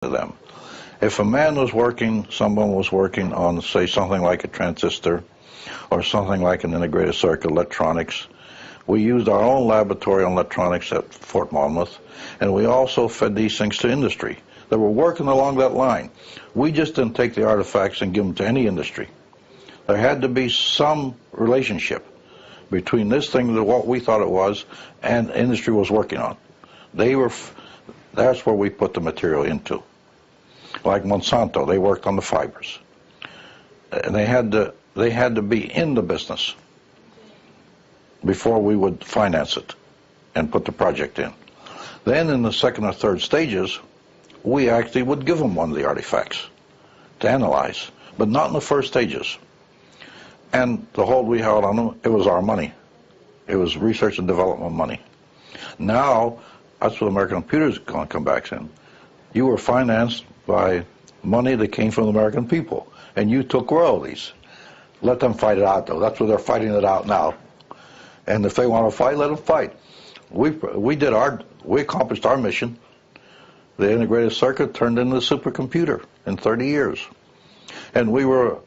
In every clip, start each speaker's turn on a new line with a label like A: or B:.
A: to them. If a man was working, someone was working on, say, something like a transistor or something like an integrated circuit electronics, we used our own laboratory on electronics at Fort Monmouth, and we also fed these things to industry. They were working along that line. We just didn't take the artifacts and give them to any industry. There had to be some relationship between this thing, what we thought it was, and industry was working on. That's where we put the material into. Like Monsanto, they worked on the fibers. And they had to be in the business before we would finance it and put the project in. Then in the second or third stages, we actually would give them one of the artifacts to analyze, but not in the first stages. And the hold we held on them, it was our money. It was research and development money. Now, that's what American Computer's going to come back in. You were financed by money that came from the American people, and you took royalties. Let them fight it out, though. That's what they're fighting it out now. And if they want to fight, let them fight. We accomplished our mission. The integrated circuit turned into a supercomputer in 30 years. And we were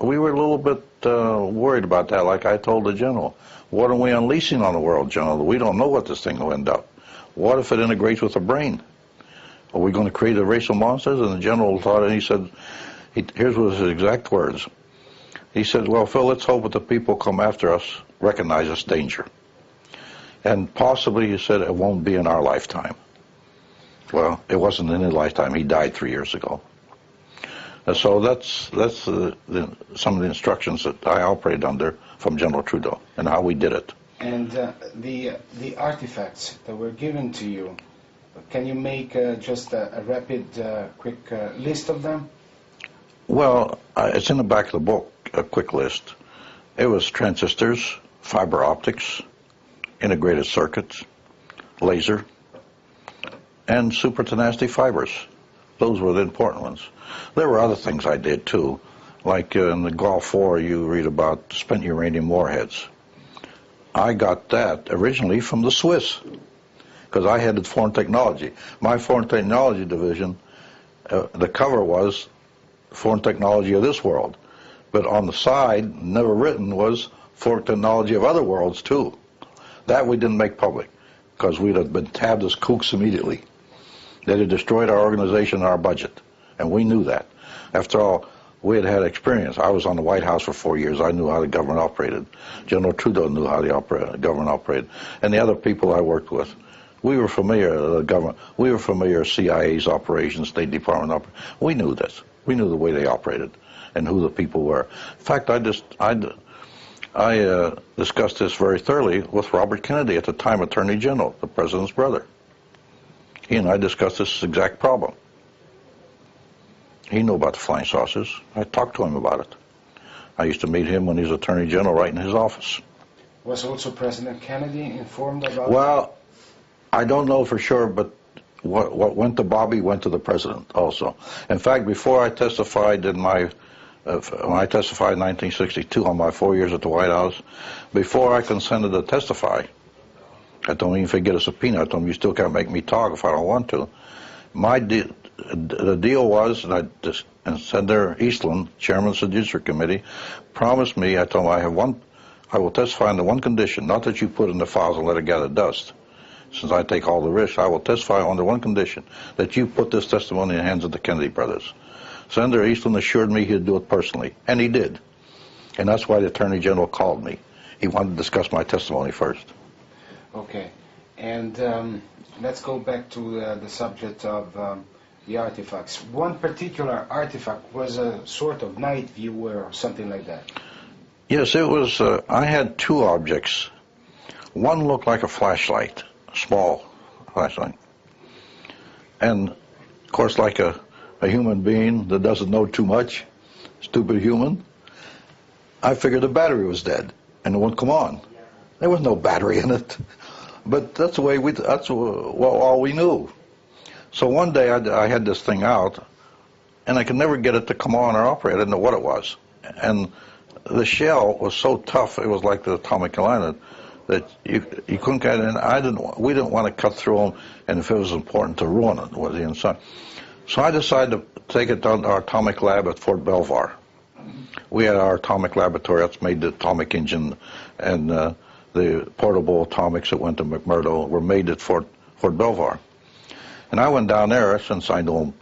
A: a little bit worried about that, like I told the general. What are we unleashing on the world, General? We don't know what this thing will end up. What if it integrates with the brain? Are we going to create a race of monsters? And the general thought, and he said, here's what his exact words. He said, well, Phil, let's hope that the people come after us recognize this danger. And possibly, he said, it won't be in our lifetime. Well, it wasn't in his lifetime. He died 3 years ago. And so that's some of the instructions that I operated under from General Trudeau and how we did it.
B: And the artifacts that were given to you, can you make just a rapid, quick list of them?
A: Well, it's in the back of the book, a quick list. It was transistors, fiber optics, integrated circuits, laser, and super tenacity fibers. Those were the important ones. There were other things I did too, like in the Gulf War you read about spent uranium warheads. I got that originally from the Swiss, because I headed foreign technology. My foreign technology division, the cover was foreign technology of this world, but on the side, never written, was foreign technology of other worlds too. That we didn't make public, because we'd have been tabbed as kooks immediately. They'd have destroyed our organization and our budget, and we knew that. After all, we had had experience. I was on the White House for 4 years. I knew how the government operated. General Trudeau knew how the government operated. And the other people I worked with, we were familiar with the government. We were familiar with CIA's operations, State Department operations. We knew this. We knew the way they operated and who the people were. In fact, I discussed this very thoroughly with Robert Kennedy, at the time Attorney General, the President's brother. He and I discussed this exact problem. He knew about the flying saucers. I talked to him about it. I used to meet him when he was Attorney General right in his office.
B: Was also President Kennedy informed about it?
A: Well, I don't know for sure, but what went to Bobby went to the President also. In fact, before I testified when I testified in 1962 on my 4 years at the White House, before I consented to testify, I told him if I get a subpoena, I told him you still can't make me talk if I don't want to. The deal was, and Senator Eastland, Chairman of the Judiciary Committee, promised me, I told him I will testify under one condition, not that you put it in the files and let it gather dust. Since I take all the risks, I will testify under one condition, that you put this testimony in the hands of the Kennedy brothers. Senator Eastland assured me he'd do it personally, and he did. And that's why the Attorney General called me. He wanted to discuss my testimony first.
B: Okay. And let's go back to the subject of the artifacts. One particular artifact was a sort of night viewer or something like that.
A: Yes, it was. I had two objects. One looked like a flashlight, a small flashlight. And, of course, like a human being that doesn't know too much, stupid human, I figured the battery was dead and it wouldn't come on. There was no battery in it. But that's the way all we knew. So one day I had this thing out, and I could never get it to come on or operate. I didn't know what it was. And the shell was so tough, it was like the atomic aligner, that you couldn't get in. We didn't want to cut through them, and if it was important to ruin it, was the inside. So I decided to take it down to our atomic lab at Fort Belvoir. We had our atomic laboratory that's made the atomic engine, and the portable atomics that went to McMurdo were made at Fort Belvoir. And I went down there, since I knew them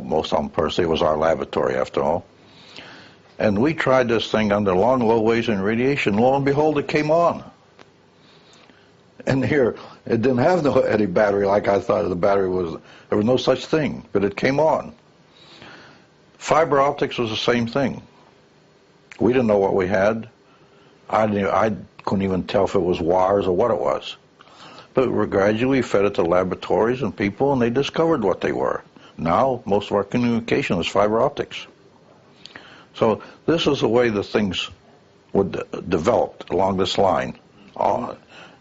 A: most of them personally. It was our laboratory after all. And we tried this thing under long, low waves in radiation. Lo and behold, it came on. And here, it didn't have any battery like I thought the battery was. There was no such thing, but it came on. Fiber optics was the same thing. We didn't know what we had. I couldn't even tell if it was wires or what it was. But we gradually fed it to laboratories and people, and they discovered what they were. Now, most of our communication is fiber optics. So this is the way the things would developed along this line. All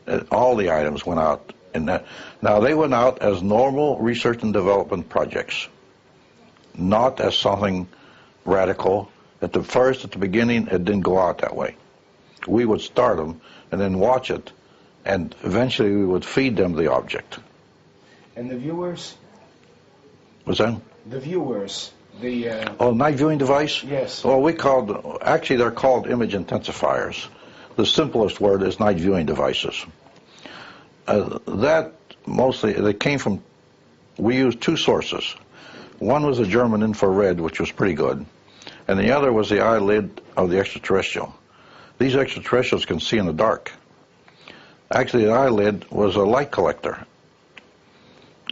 A: the items went out in that. Now, they went out as normal research and development projects, not as something radical. At the beginning, it didn't go out that way. We would start them and then watch it, and eventually we would feed them the object.
B: And the viewers?
A: What's that?
B: The viewers.
A: Night viewing device?
B: Yes.
A: Well, actually they're called image intensifiers. The simplest word is night viewing devices. That mostly, they came from, we used two sources. One was the German infrared, which was pretty good, and the other was the eyelid of the extraterrestrial. These extraterrestrials can see in the dark. Actually, the eyelid was a light collector,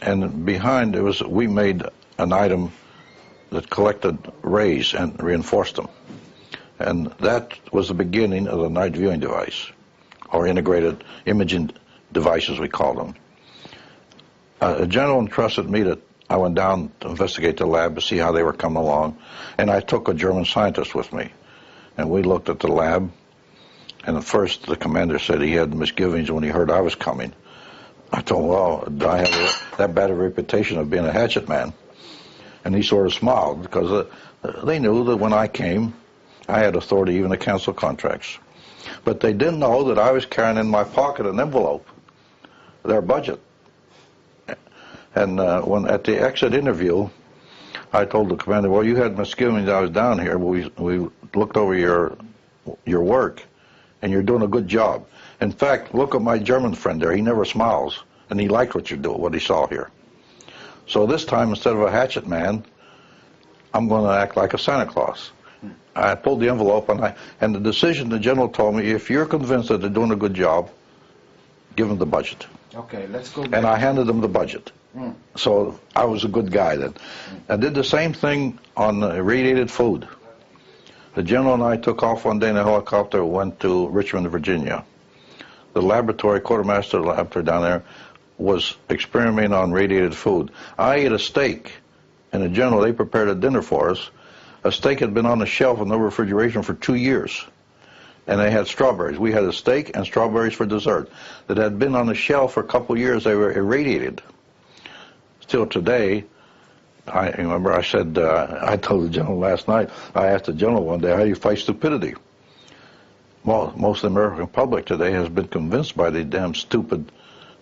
A: and behind we made an item that collected rays and reinforced them. And that was the beginning of the night viewing device, or integrated imaging devices, we call them. A general entrusted me that I went down to investigate the lab to see how they were coming along, and I took a German scientist with me. And we looked at the lab, and at first the commander said he had misgivings when he heard I was coming. I told him, well, I have that bad a reputation of being a hatchet man. And he sort of smiled, because they knew that when I came, I had authority even to cancel contracts. But they didn't know that I was carrying in my pocket an envelope, their budget. And when at the exit interview, I told the commander, well, you had misgivings I was down here. We looked over your work, and you're doing a good job. In fact, look at my German friend there. He never smiles, and he liked what you're doing, what he saw here. So this time, instead of a hatchet man, I'm going to act like a Santa Claus. I pulled the envelope, and the decision, the general told me, if you're convinced that they're doing a good job, give them the budget.
B: Okay, let's go back.
A: And I handed them the budget. So I was a good guy then. I did the same thing on radiated food. The general and I took off one day in a helicopter, went to Richmond, Virginia. The laboratory, quartermaster laboratory down there, was experimenting on radiated food. I ate a steak, and the general, they prepared a dinner for us. A steak had been on the shelf in no refrigeration for 2 years, and they had strawberries. We had a steak and strawberries for dessert that had been on the shelf for a couple of years. They were irradiated. Still today, I remember I said, I told the general last night, I asked the general one day, how do you fight stupidity? Well, most of the American public today has been convinced by the damn stupid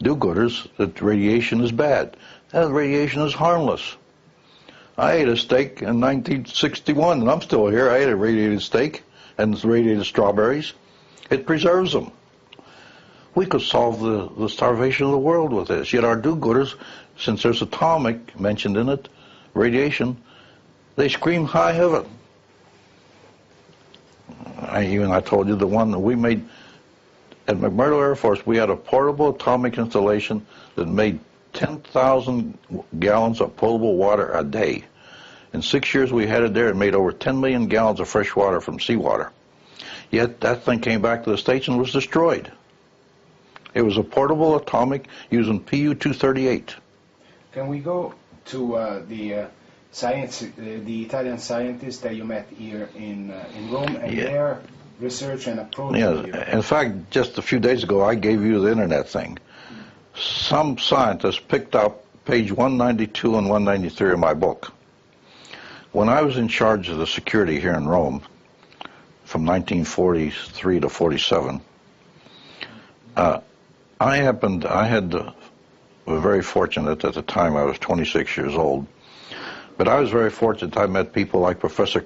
A: do-gooders that radiation is bad. And radiation is harmless. I ate a steak in 1961, and I'm still here. I ate a radiated steak and radiated strawberries. It preserves them. We could solve the starvation of the world with this. Yet our do-gooders, since there's atomic mentioned in it, radiation, they scream high heaven. I told you the one that we made at McMurdo Air Force, we had a portable atomic installation that made 10,000 gallons of potable water a day. In 6 years we had it there, it made over 10 million gallons of fresh water from seawater. Yet that thing came back to the States and was destroyed. It was a portable atomic using Pu-238.
B: Can we go to the Italian scientists that you met here in Rome, and their research and approach?
A: Yeah, in fact, just a few days ago, I gave you the internet thing. Some scientists picked up page 192 and 193 of my book. When I was in charge of the security here in Rome, from 1943 to 47, was very fortunate at the time. I was 26 years old. But I was very fortunate. I met people like Professor